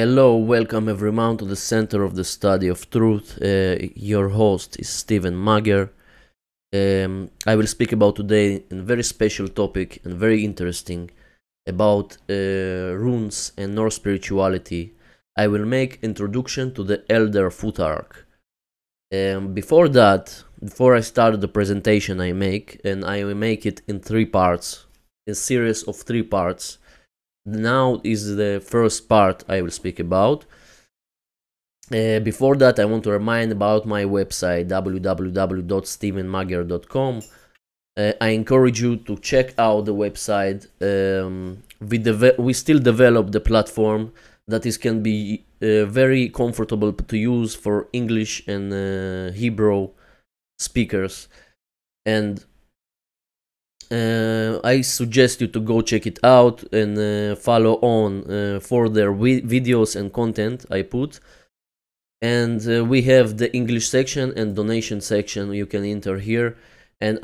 Hello, welcome everyone to the Center of the Study of Truth. Your host is Stephen Mager. I will speak about today a very special topic and very interesting about runes and Norse spirituality. I will make introduction to the Elder Futhark. Before I start the presentation I will make it in 3 parts, a series of 3 parts. Now is the first part I will speak about. Before that, I want to remind about my website www.stephenmager.com. I encourage you to check out the website. We still develop the platform that can be very comfortable to use for English and Hebrew speakers, and I suggest you to go check it out and follow on further videos and content I put. And we have the English section and donation section you can enter here. And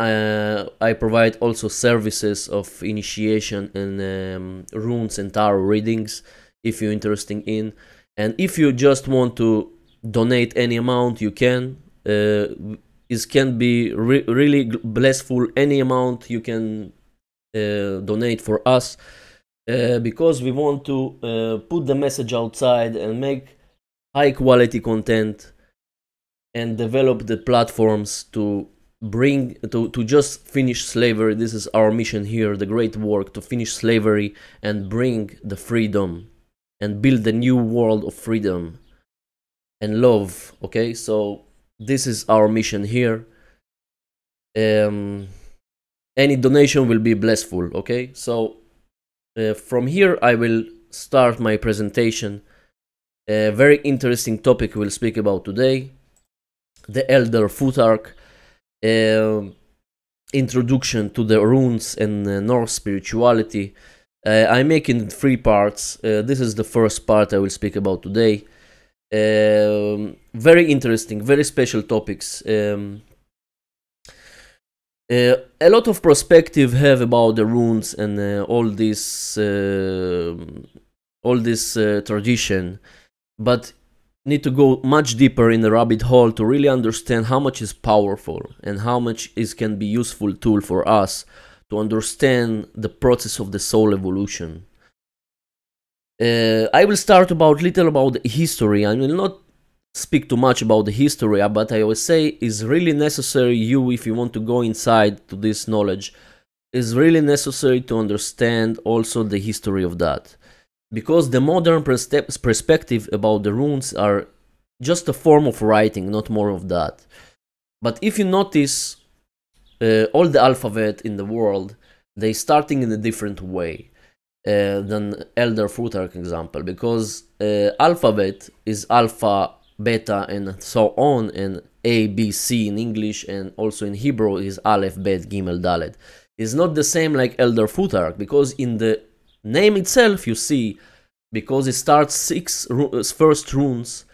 I provide also services of initiation and runes and tarot readings if you're interested in. And if you just want to donate any amount, you can. It can be really blissful. Any amount you can donate for us, because we want to put the message outside and make high quality content and develop the platforms to bring to just finish slavery. This is our mission here, the great work to finish slavery and bring the freedom and build a new world of freedom and love. Okay, so this is our mission here. Any donation will be blissful. Okay, so from here I will start my presentation. A very interesting topic we'll speak about today: the Elder Futhark, introduction to the runes and Norse spirituality. I make it in 3 parts. This is the first part I will speak about today. Very interesting, very special topics. A lot of perspective have about the runes and all this tradition, but need to go much deeper in the rabbit hole to really understand how much is powerful and how much is can be useful tool for us to understand the process of the soul evolution. I will start little about the history. I will not speak too much about the history, but I will say is really necessary. If you want to go inside to this knowledge, is really necessary to understand also the history of that, because the modern perspective about the runes are just a form of writing, not more of that. But if you notice, all the alphabet in the world, they starting in a different way than Elder Futhark example, because alphabet is alpha, beta, and so on, and A, B, C in English, and also in Hebrew is Aleph, Bet, Gimel, Dalet. It's not the same like Elder Futhark, because in the name itself you see, because it starts 6 first runes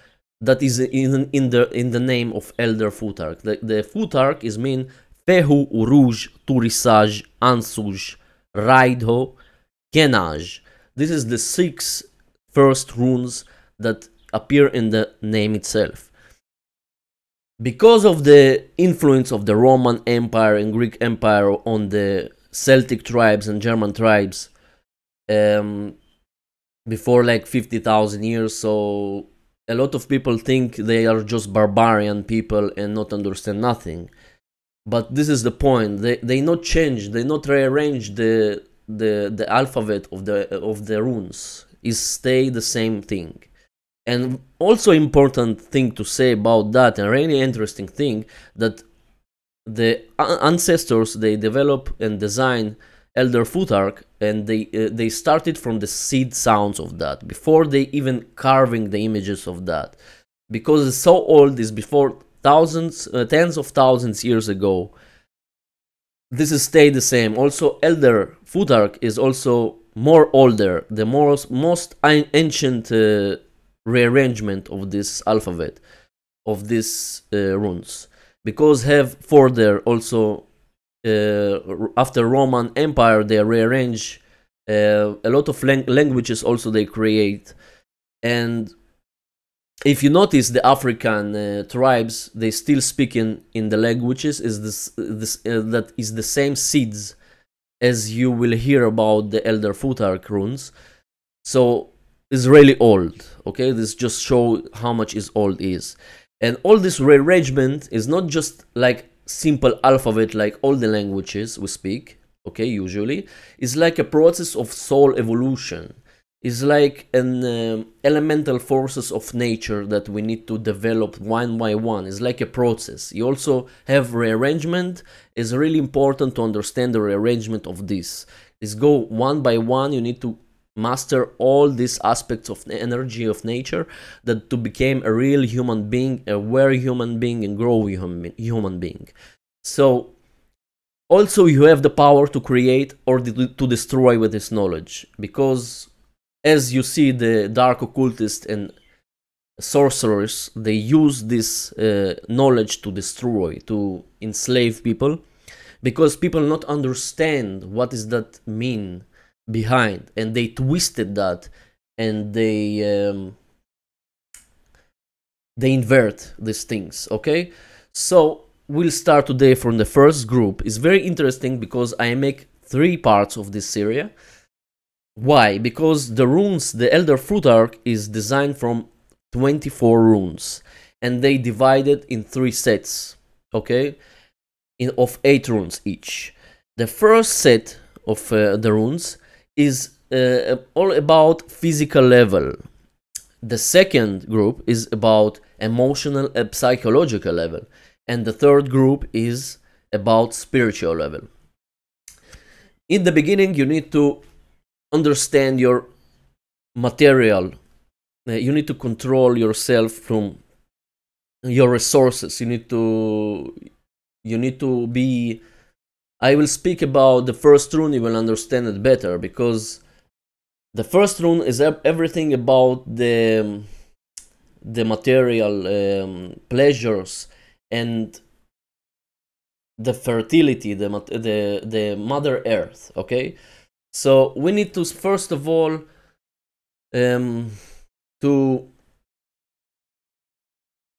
that is in the name of Elder Futhark. The Futhark is mean Fehu, Uruge, Turisaj, Ansuj, Raidho, Kenaj. This is the 6 first runes that appear in the name itself. Because of the influence of the Roman Empire and Greek Empire on the Celtic tribes and German tribes, before like 50,000 years, so a lot of people think they are just barbarian people and not understand nothing. But this is the point. They not change, they not rearrange the alphabet of the runes. Is stay the same thing. And also important thing to say about that, and really interesting thing, that the ancestors, they develop and design Elder Futhark, and they started from the seed sounds of that before they even carving the images of that, because it's so old. Is before thousands, tens of thousands years ago. This is stay the same. Also, Elder Futhark is also more older, the most ancient rearrangement of this alphabet, of these runes, because have further also after Roman Empire they rearrange a lot of languages also they create, And if you notice, the African tribes, they still speak in the languages that is the same seeds as you will hear about the Elder Futhark runes. So it's really old, okay? This just show how much is old is. And all this rearrangement is not just like simple alphabet like all the languages we speak, okay, usually. It's like a process of soul evolution. It's like an elemental forces of nature that we need to develop one by one. It's like a process. You also have rearrangement. It's really important to understand the rearrangement of this. It's go one by one. You need to master all these aspects of the energy of nature that to become a real human being, a aware human being, and grow human being. So also you have the power to create or to destroy with this knowledge, because as you see, the dark occultists and sorcerers, they use this knowledge to destroy, to enslave people, because people not understand what is that mean behind, and they twisted that, and they invert these things, okay? So we'll start today from the first group. It's very interesting because I make 3 parts of this series. Why? Because the runes, the Elder Futhark is designed from 24 runes, and they divided in 3 sets, okay, of 8 runes each. The first set of the runes is all about physical level. The second group is about emotional and psychological level, and the third group is about spiritual level. In the beginning, you need to understand your material. You need to control yourself from your resources. You need to be. I will speak about the first rune. You will understand it better, because the first rune is everything about the material pleasures and the fertility, the Mother Earth. Okay. So we need to first of all to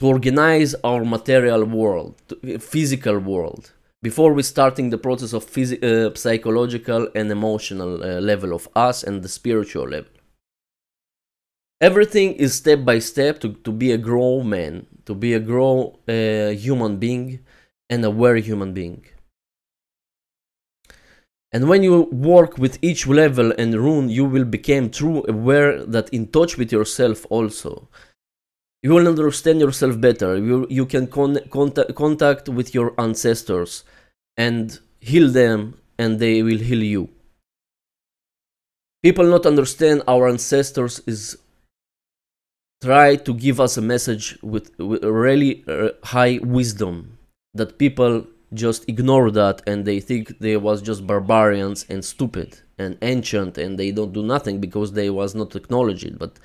organize our material world, physical world, before we starting the process of psychological and emotional level of us and the spiritual level. Everything is step by step to be a grown man, to be a grown human being and aware human being. And when you work with each level and rune, you will become true aware, that in touch with yourself also. You will understand yourself better. You can contact with your ancestors and heal them, and they will heal you. People not understand our ancestors is try to give us a message with really high wisdom, that people just ignore that, and they think they was just barbarians and stupid and ancient, and they don't do nothing because they was not acknowledged. But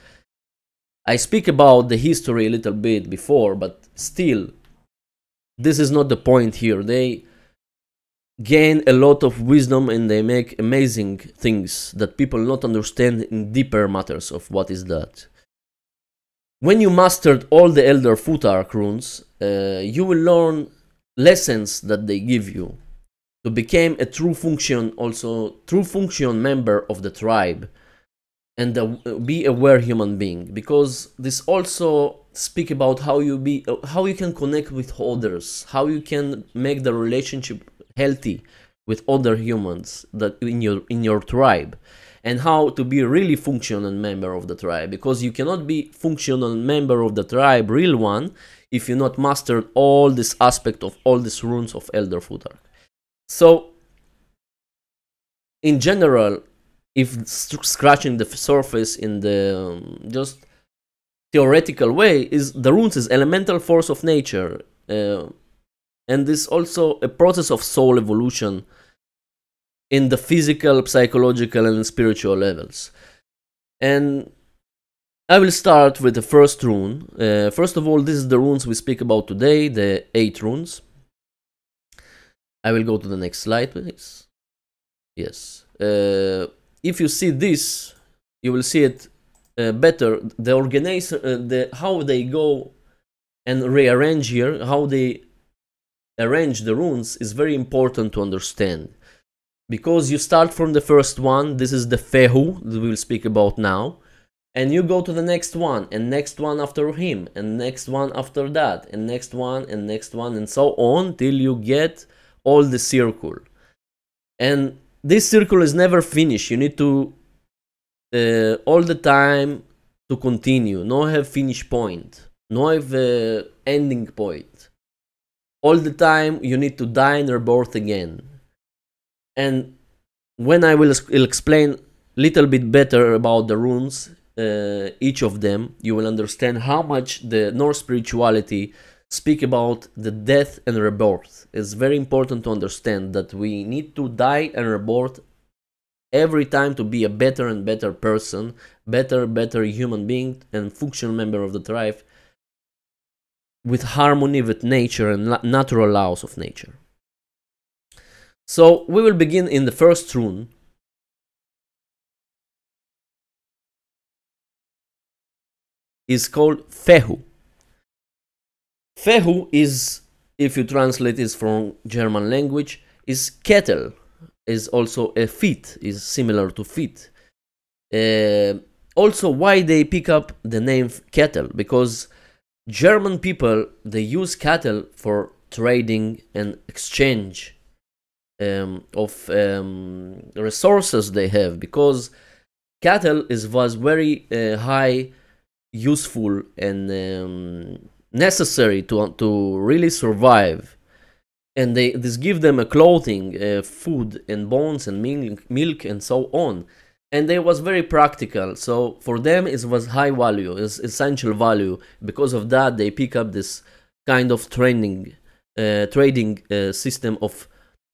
I speak about the history a little bit before, but still, this is not the point here. They gain a lot of wisdom, and they make amazing things that people not understand in deeper matters of what is that. When you mastered all the Elder Futhark runes, you will learn lessons that they give you to become a true function member of the tribe, and be aware human being, because this also speak about how you can connect with others, how you can make the relationship healthy with other humans that in your tribe, and how to be a really functional member of the tribe, because you cannot be functional member of the tribe, real one, if you not mastered all this aspect of all these runes of Elder Futhark. So, in general, if scratching the surface in the just theoretical way, is the runes is elemental force of nature, and this also a process of soul evolution in the physical, psychological, and spiritual levels. And I will start with the first rune. First of all, this is the runes we speak about today, the 8 runes. I will go to the next slide, please. Yes. If you see this, you will see it better, the organizer, how they go and rearrange here, how they arrange the runes is very important to understand. Because you start from the first one, this is the Fehu that we'll speak about now, and you go to the next one, and next one after him, and next one after that, and next one, and so on, till you get all the circle. And this circle is never finished. You need to all the time to continue. No have finish point. No have ending point. All the time you need to die and rebirth again. And when I will explain a little bit better about the runes, each of them, you will understand how much the Norse spirituality speak about the death and rebirth. It's very important to understand that we need to die and rebirth every time to be a better and better person, better human being and functional member of the tribe, with harmony with nature and natural laws of nature. So we will begin in the first rune. Is called Fehu. Fehu is, if you translate it from German language, is kettle, is also a feet, is similar to feet. Also, why they pick up the name kettle? Because German people, they use cattle for trading and exchange of resources they have, because cattle was very high, useful and necessary to really survive, and this give them a clothing, food and bones and milk and so on, and they was very practical. So for them it was high value, is essential value. Because of that they pick up this kind of trading system of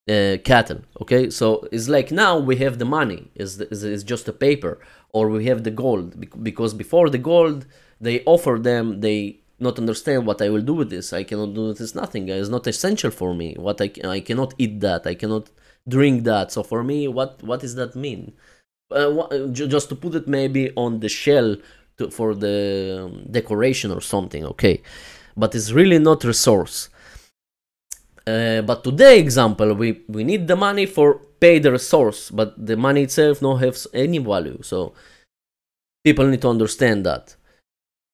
cattle. Okay, so it's like now we have the money, is just a paper, or we have the gold, because before the gold they offer them, they not understand what I will do with this. I cannot do this, nothing. It's not essential for me. What I cannot eat that, I cannot drink that. So for me, what does that mean? Just to put it maybe on the shell for the decoration or something, okay, but it's really not resource. But today example, we need the money for pay the resource, but the money itself no has any value. So people need to understand that.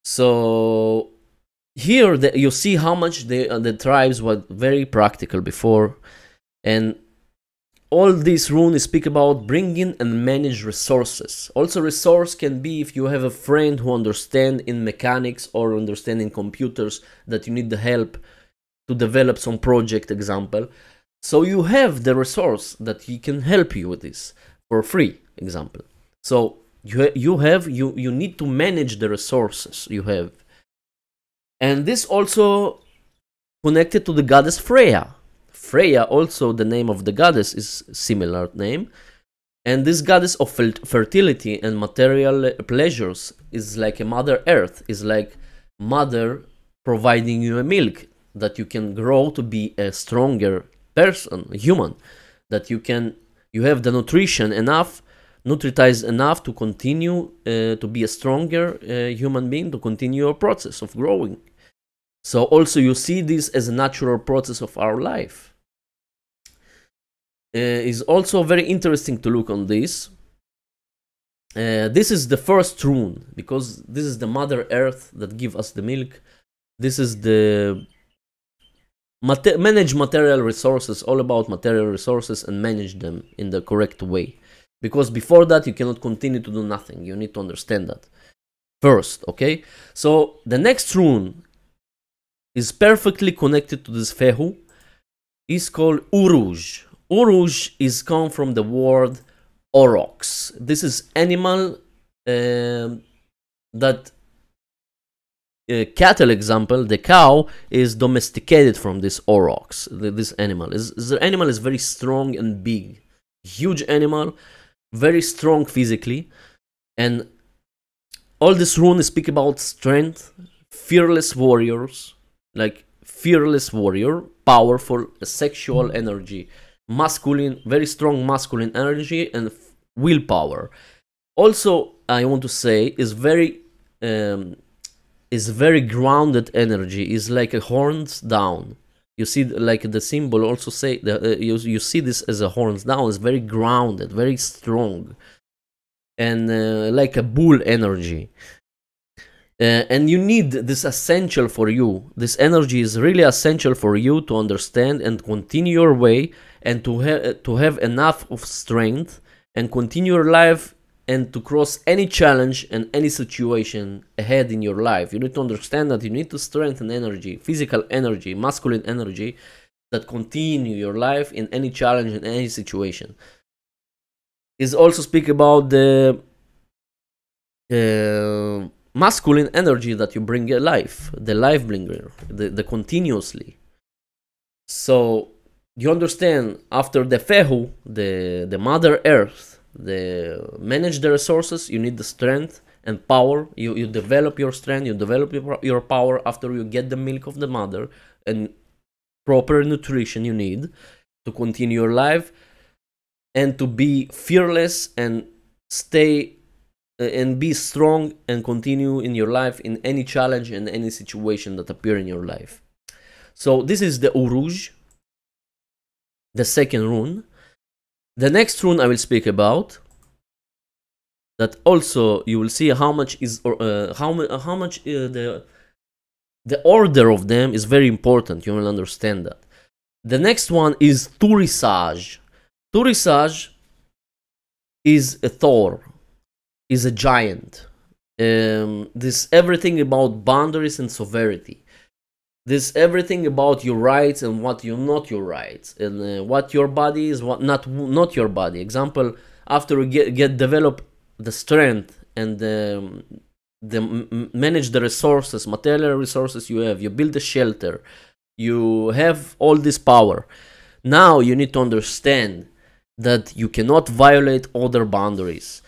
So here you see how much the tribes were very practical before, and all these runes speak about bringing and manage resources. Also, resource can be if you have a friend who understand in mechanics or understand in computers that you need the help to develop some project example. So you have the resource that he can help you with this for free example. So you need to manage the resources you have. And this also connected to the goddess Freya. Freya, also the name of the goddess, is similar name. And this goddess of fertility and material pleasures is like a mother earth, is like mother providing you a milk that you can grow to be a stronger person, a human, that you have the nutrition enough, nutritized enough to continue to be a stronger human being, to continue your process of growing. So also you see this as a natural process of our life. Is also very interesting to look on this. This is the first rune, because this is the mother earth that give us the milk. This is the manage material resources, all about material resources, and manage them in the correct way. Because before that you cannot continue to do nothing. You need to understand that first, okay? So the next rune is perfectly connected to this Fehu. Is called Uruge. Uruge is come from the word aurochs. This is animal that cattle example, the cow is domesticated from this aurochs. This animal is very strong and big, huge animal, very strong physically, and all this rune speak about strength, fearless warriors, like fearless warrior, powerful, sexual energy, masculine, very strong masculine energy and willpower. Also I want to say is very grounded energy. Is like a horns down. You see, like the symbol also say that you see this as a horns down. It's very grounded, very strong, and like a bull energy. And you need this essential for you. This energy is really essential for you to understand and continue your way, and to have enough of strength and continue your life, and to cross any challenge and any situation ahead in your life. You need to understand that you need to strengthen energy, physical energy, masculine energy, that continue your life in any challenge in any situation. Is also speak about the masculine energy that you bring alive, the life bringer, the continuously. So you understand, after the Fehu, the Mother Earth, manage the resources, you need the strength and power. You develop your strength, you develop your power after you get the milk of the mother and proper nutrition you need to continue your life, and to be fearless and stay and be strong and continue in your life in any challenge and any situation that appear in your life. So this is the Uruge, the second rune. The next rune I will speak about, that also you will see how much is the order of them is very important. You will understand that. The next one is Turisage. Turisage is a Thor, is a giant. This everything about boundaries and sovereignty. This everything about your rights and what you're not your rights, and what your body is, what not your body. Example, after you get develop the strength and manage the resources, material resources you have, you build a shelter, you have all this power. Now you need to understand that you cannot violate other boundaries.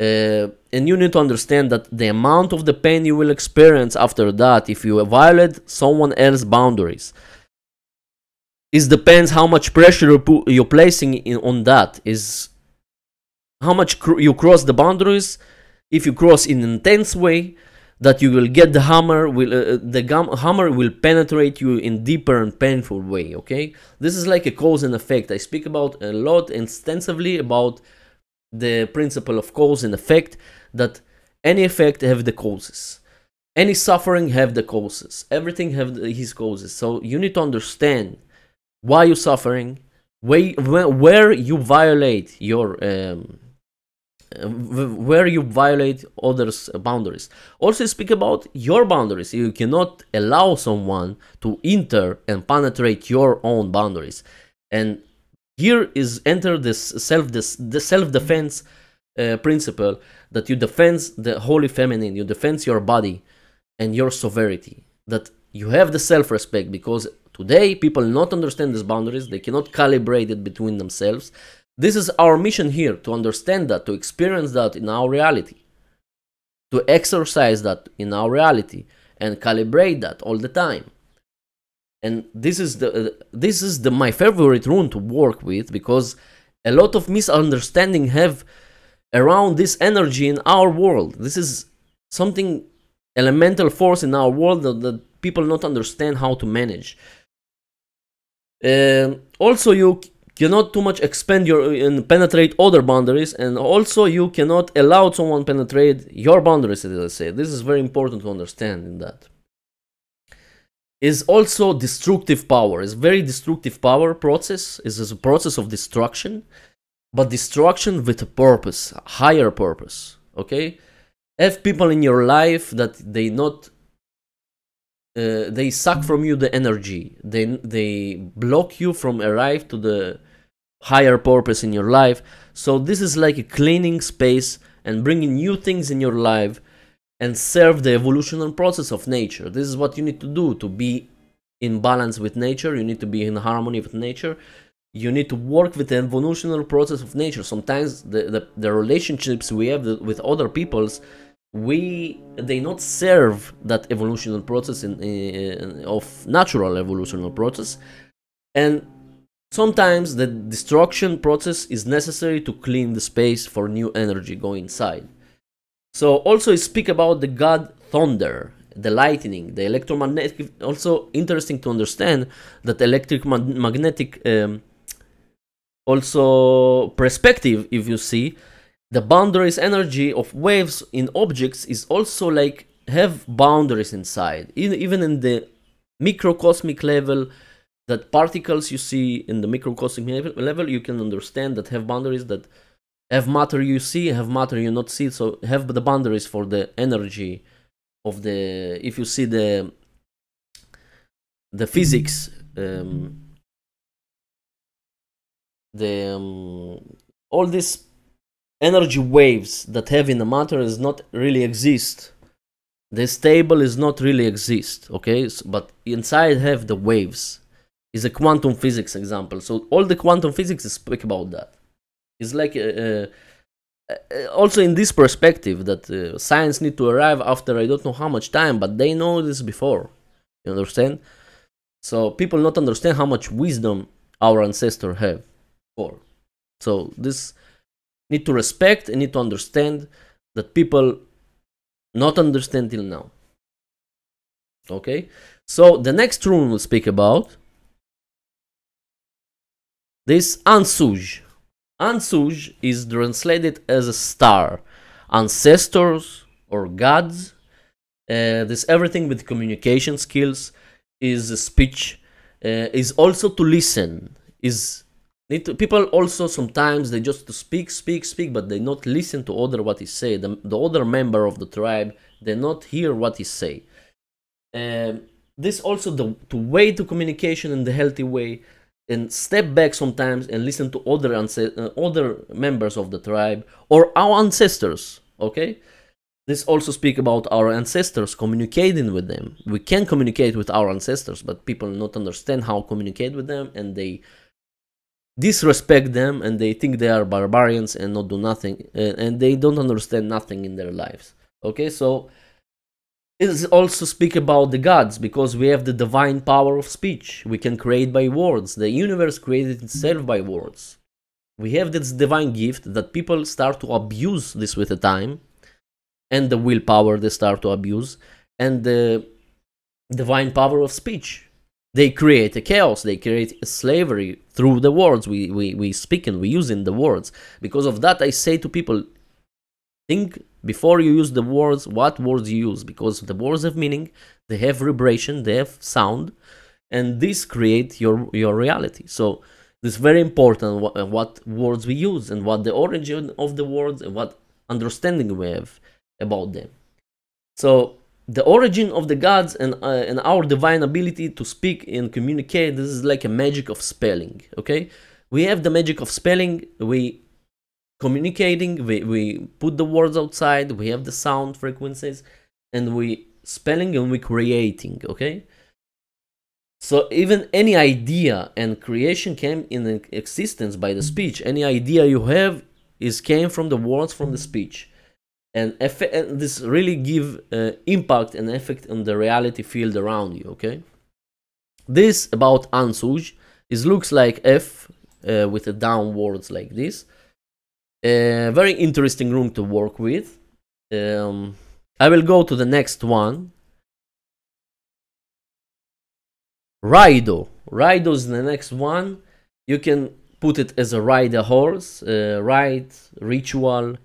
And you need to understand that the amount of the pain you will experience after that, if you violate someone else's boundaries, it depends how much pressure you're placing on that. Is how much you cross the boundaries. If you cross in an intense way, that you will get the hammer hammer will penetrate you in deeper and painful way. Okay, this is like a cause and effect. I speak about a lot extensively about the principle of cause and effect, that any effect have the causes, any suffering have the causes, everything have his causes. So you need to understand why you're suffering, where you violate your where you violate others' boundaries. Also speak about your boundaries. You cannot allow someone to enter and penetrate your own boundaries. And here is enter this self-defense principle, that you defend the holy feminine, you defend your body and your sovereignty, that you have the self-respect, because today people not understand these boundaries, they cannot calibrate it between themselves. This is our mission here, to understand that, to experience that in our reality, to exercise that in our reality, and calibrate that all the time. And this is my favorite rune to work with, because a lot of misunderstanding have around this energy in our world. This is something elemental force in our world that people not understand how to manage. Also, you cannot too much expand and penetrate other boundaries, and also you cannot allow someone penetrate your boundaries, as I say. This is very important to understand in that. Is also destructive power. Is very destructive power process. Is a process of destruction, but destruction with a purpose, a higher purpose. Okay, have people in your life that they suck from you the energy. They block you from arrive to the higher purpose in your life. So this is like a cleaning space and bringing new things in your life, and serve the evolutionary process of nature. This is what you need to do to be in balance with nature. You need to be in harmony with nature. You need to work with the evolutionary process of nature. Sometimes the relationships we have with other peoples, they not serve that evolutionary process of natural evolutionary process, and sometimes the destruction process is necessary to clean the space for new energy go inside. So also it speak about the god thunder, the lightning, the electromagnetic. Also interesting to understand that electric magnetic also perspective, if you see, the boundaries energy of waves in objects is also like have boundaries inside, even in the microcosmic level, that particles you see in the microcosmic level you can understand that have boundaries, that have matter you see, have matter you not see, so have the boundaries for the energy of the, if you see the physics, all these energy waves that have in the matter is not really exist. The stable is not really exist, okay? So, but inside have the waves. Is a quantum physics example. So all the quantum physics speak about that. It's like also in this perspective that science need to arrive after I don't know how much time, but they know this before. You understand? So people not understand how much wisdom our ancestors have for. So this need to respect and need to understand that people not understand till now. Okay? So the next rune we'll speak about this Ansuj. Ansuj is translated as a star, ancestors or gods. This everything with communication skills, is speech, is also to listen. Is people also sometimes they just to speak, but they not listen to other what he say. The other member of the tribe they not hear what he say. This also the way to communication in the healthy way, and step back sometimes and listen to other members of the tribe or our ancestors. Okay, this also speak about our ancestors, communicating with them. We can communicate with our ancestors, but people not understand how to communicate with them, and they disrespect them, and they think they are barbarians and not do nothing, and they don't understand nothing in their lives. Okay, so it also speak about the gods, because we have the divine power of speech. We can create by words. The universe created itself by words. We have this divine gift that people start to abuse this with the time, and the willpower they start to abuse, and the divine power of speech. They create a chaos, they create a slavery through the words we speak and we use in the words. Because of that, I say to people, think before you use the words, what words you use, because the words have meaning, they have vibration, they have sound, and this create your reality. So it's very important what words we use, and what the origin of the words, and what understanding we have about them. So the origin of the gods and our divine ability to speak and communicate, this is like a magic of spelling. Okay, we have the magic of spelling. We communicating, we put the words outside, we have the sound frequencies, and we spelling and we creating. Okay, so even any idea and creation came in existence by the speech. Any idea you have came from the words, from the speech, and this really give impact and effect on the reality field around you. Okay, this about Ansuj is looks like F with the downwards like this. Very interesting room to work with. I will go to the next one. Raido. Raido is the next one. You can put it as a ride a horse, ride, ritual.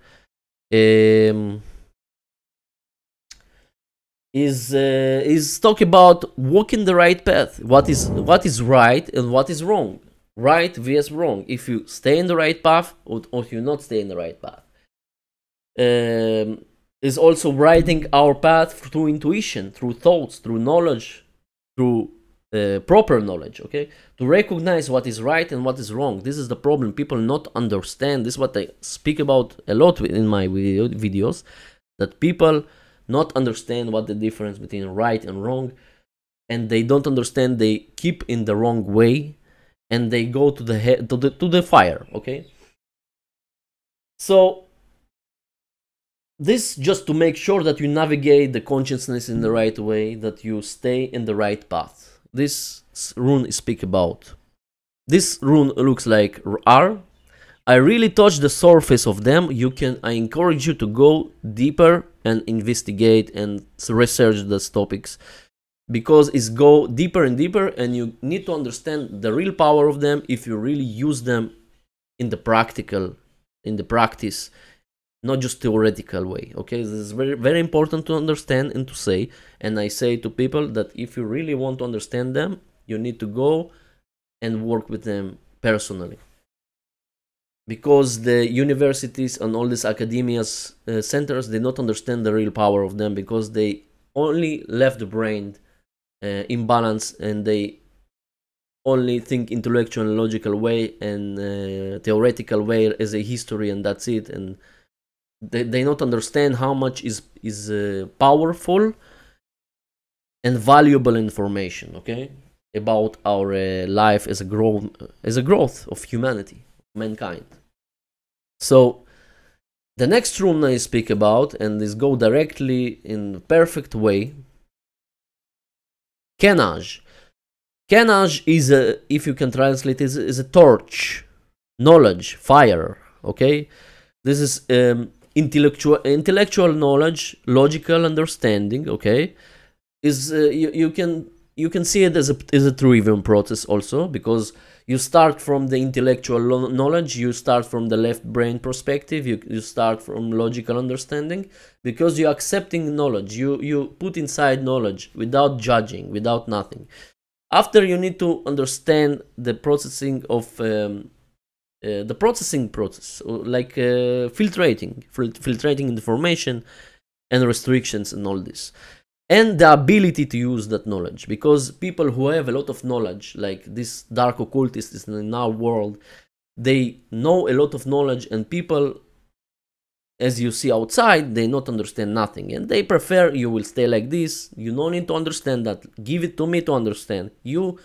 Is talk about walking the right path. What is right and what is wrong. Right vs wrong. If you stay in the right path or if you not stay in the right path. Is also writing our path through intuition, through thoughts, through knowledge, through proper knowledge. Okay, to recognize what is right and what is wrong. This is the problem. People not understand. This is what I speak about a lot in my videos. That people not understand what the difference between right and wrong, and they don't understand. They keep in the wrong way, and they go to the fire. Okay, so this just to make sure that you navigate the consciousness in the right way, that you stay in the right path. This rune speak about. This rune looks like R, I really touched the surface of them. I encourage you to go deeper and investigate and research those topics, because it's go deeper and deeper, and you need to understand the real power of them if you really use them in the practice, not just theoretical way. Okay, this is very, very important to understand and to say. And I say to people that if you really want to understand them, you need to go and work with them personally, because the universities and all these academia's centers, they not understand the real power of them, because they only left the brain imbalance, and they only think intellectual and logical way and theoretical way as a history, and that's it. And they not understand how much is powerful and valuable information, okay, about our life as a growth of humanity, mankind. So the next room I speak about, and this go directly in perfect way, Kenaj. Kenaj is a, if you can translate, is a torch, knowledge, fire. Okay, this is intellectual knowledge, logical understanding. Okay, is you can see it as a trivium process also, because you start from the intellectual knowledge, you start from the left brain perspective, you start from logical understanding, because you're accepting knowledge, you put inside knowledge without judging, without nothing. After, you need to understand the processing of the processing process, like filtrating information and restrictions and all this, and the ability to use that knowledge. Because people who have a lot of knowledge, like this dark occultists in our world, they know a lot of knowledge, and people, as you see outside, they not understand nothing, and they prefer, you will stay like this, you don't need to understand that, give it to me to understand. You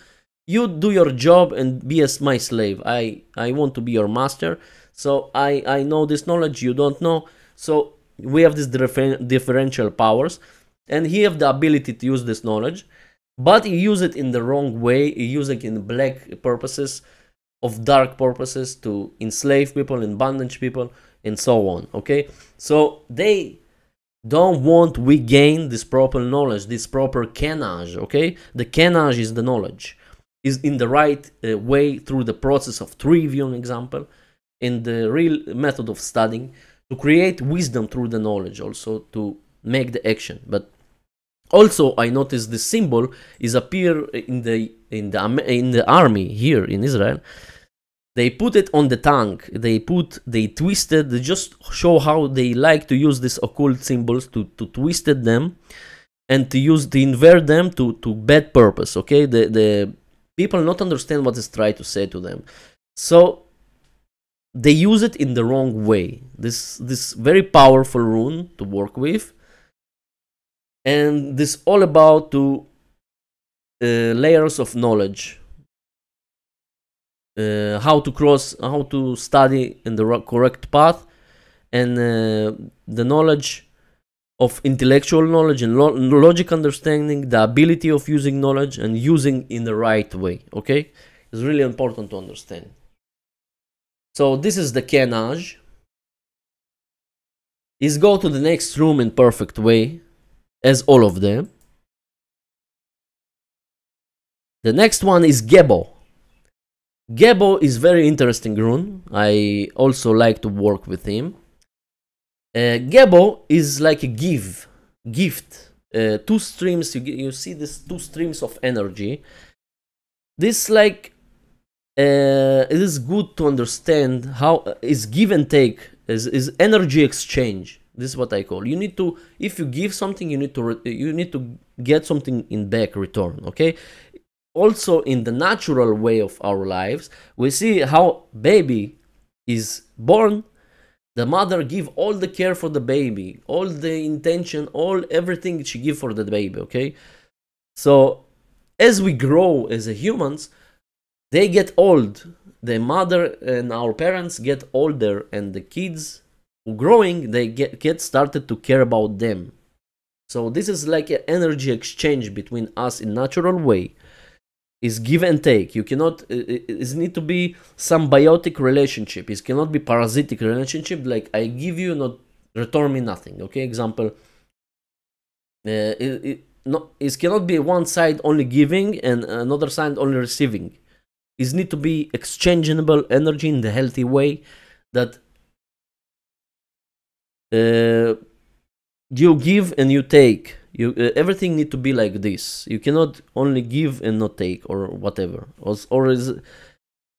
do your job and be as my slave. I want to be your master, so I know this knowledge, you don't know. So we have these differential powers, and he have the ability to use this knowledge, but he use it in the wrong way. He use it in black purposes, of dark purposes, to enslave people and bondage people, and so on. Okay, so they don't want we gain this proper knowledge, this proper kenaj. Okay, the kenaj is the knowledge, is in the right way, through the process of trivium example, in the real method of studying, to create wisdom through the knowledge, also to make the action. But also, I noticed the symbol is appear in the army here in Israel. They put it on the tongue. They twisted. They just show how they like to use these occult symbols, to twist them, and to invert them to bad purpose. Okay, the people not understand what is trying to say to them, so they use it in the wrong way. This very powerful rune to work with. And this all about layers of knowledge, how to study in the correct path, and the knowledge of intellectual knowledge and logic understanding, the ability of using knowledge and using in the right way. Okay, it's really important to understand. So this is the kenaj. Is go to the next room in perfect way, as all of them. The next one is Gabo. Gabo is very interesting rune. I also like to work with him. Gabo is like a gift. Two streams. You see these two streams of energy. This like it is good to understand how is give and take, is energy exchange. This is what I call. You need to, if you give something, you need to get something in back return. Okay. Also, in the natural way of our lives, we see how baby is born. The mother give all the care for the baby, all the intention, everything she give for the baby. Okay. So as we grow as humans, they get old. The mother and our parents get older, and the kids who growing, they get started to care about them. So this is like an energy exchange between us in natural way. Is give and take. You cannot, it need to be symbiotic relationship. It cannot be parasitic relationship, like I give you, not return me nothing. Okay, example, it cannot be one side only giving and another side only receiving. It need to be exchangeable energy in the healthy way, that you give and you take. You everything need to be like this. You cannot only give and not take, or whatever. Or is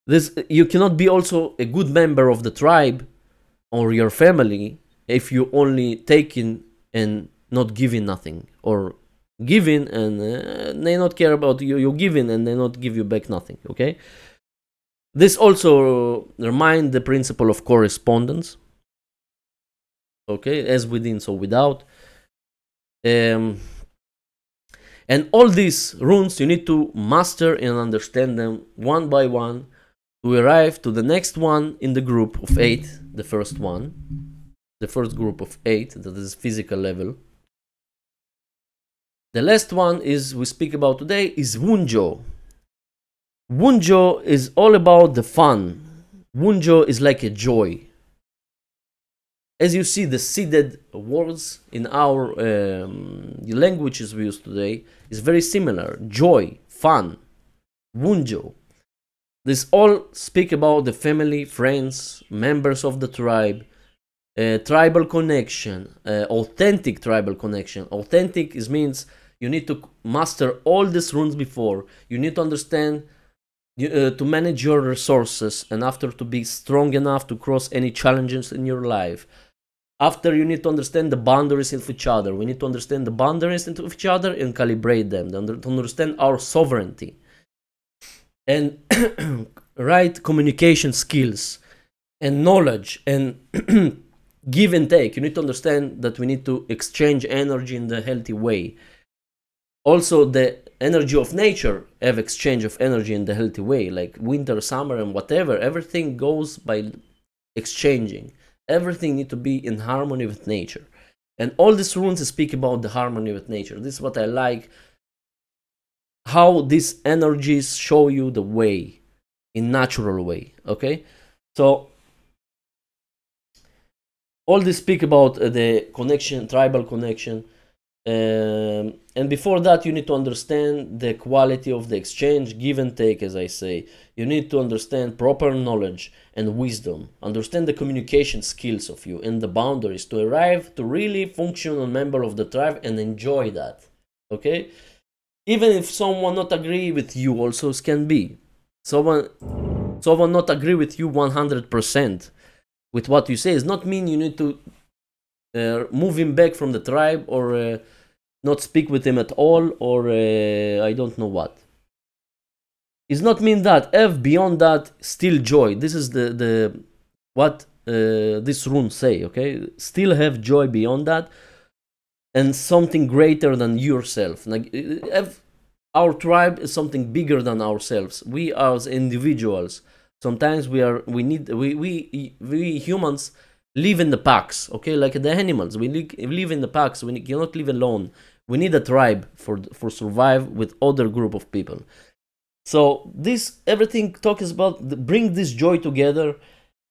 this, you cannot be also a good member of the tribe or your family if you only taking and not giving nothing, or giving and they not care about you. You giving and they not give you back nothing. Okay. This also remind the principle of correspondence. Okay, as within, so without. And all these runes you need to master and understand them one by one to arrive to the next one in the group of 8, the first one, the first group of 8, that is physical level. The last one is we speak about today is Wunjo. Wunjo is all about the fun. Wunjo is like a joy. As you see, the seeded words in our languages we use today is very similar. Joy, fun, Wunjo. This all speak about the family, friends, members of the tribe, tribal connection, authentic tribal connection. Authentic means you need to master all these runes before. You need to understand to manage your resources, and after to be strong enough to cross any challenges in your life. After, you need to understand the boundaries of each other. We need to understand the boundaries of each other and calibrate them, to understand our sovereignty. And right communication skills and knowledge and give and take. You need to understand that we need to exchange energy in the healthy way. Also, the energy of nature have exchange of energy in the healthy way, like winter, summer, and whatever. Everything goes by exchanging. Everything needs to be in harmony with nature. And all these runes speak about the harmony with nature. This is what I like. How these energies show you the way, in natural way. Okay? So, all this speak about the connection, tribal connection. And before that, you need to understand the quality of the exchange, give and take, as I say. You need to understand proper knowledge and wisdom. Understand the communication skills of you and the boundaries to arrive to really functional member of the tribe and enjoy that. Okay? Even if someone not agree with you, also can be. Someone not agree with you 100% with what you say, does not mean you need to move him back from the tribe, or not speak with him at all, or I don't know what. It's not mean that. Have beyond that still joy. This is the what this rune say. Okay, still have joy beyond that, and something greater than yourself. Like, our tribe is something bigger than ourselves. We as individuals, sometimes we humans live in the packs, okay, like the animals. We live in the packs. We cannot live alone. We need a tribe for survive with other group of people. So this everything talks about bring this joy together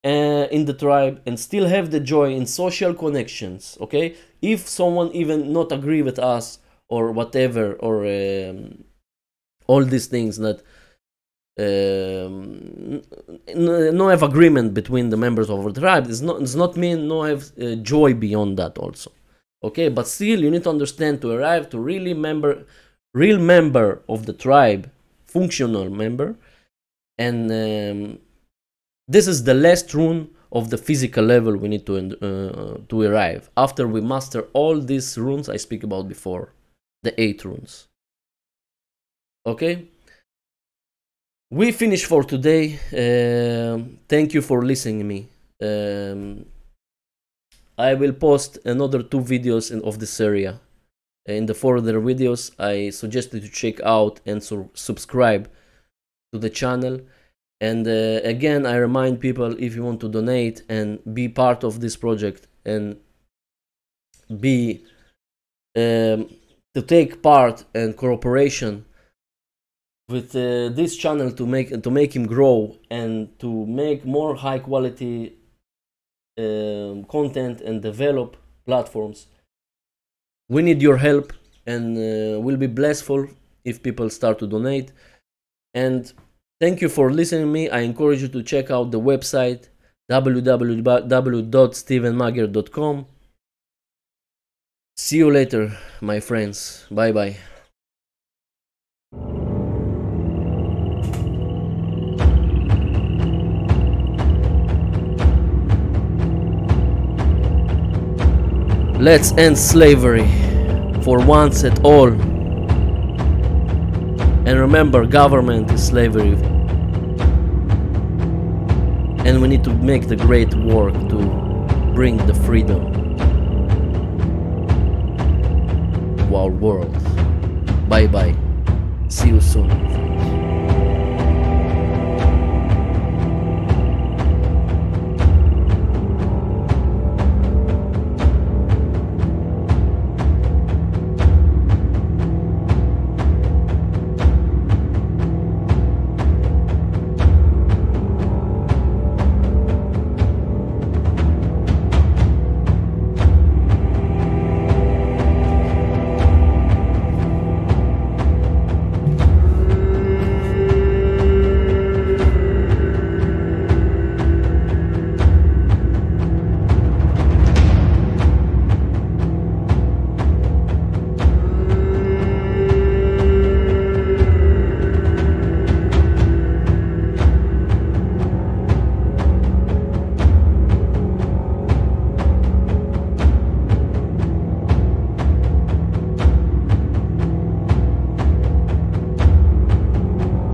in the tribe, and still have the joy in social connections. Okay, if someone even not agree with us or whatever, or all these things that no have agreement between the members of our tribe, does not mean no have joy beyond that also. Okay, but still you need to understand to arrive to really real member of the tribe, functional member. And this is the last rune of the physical level we need to arrive after we master all these runes I speak about before, the 8 runes. Okay, we finish for today. Thank you for listening to me. I will post another 2 videos of this area. In the further videos, I suggest you to check out and subscribe to the channel. And again, I remind people, if you want to donate and be part of this project and be to take part in cooperation with this channel to make him grow and to make more high quality content and develop platforms. We need your help, and we'll be blessful if people start to donate. And thank you for listening to me. I encourage you to check out the website www.stevenmager.com. See you later, my friends. Bye bye. Let's end slavery for once at all. And remember, government is slavery. And we need to make the great work to bring the freedom to our world. Bye bye. See you soon.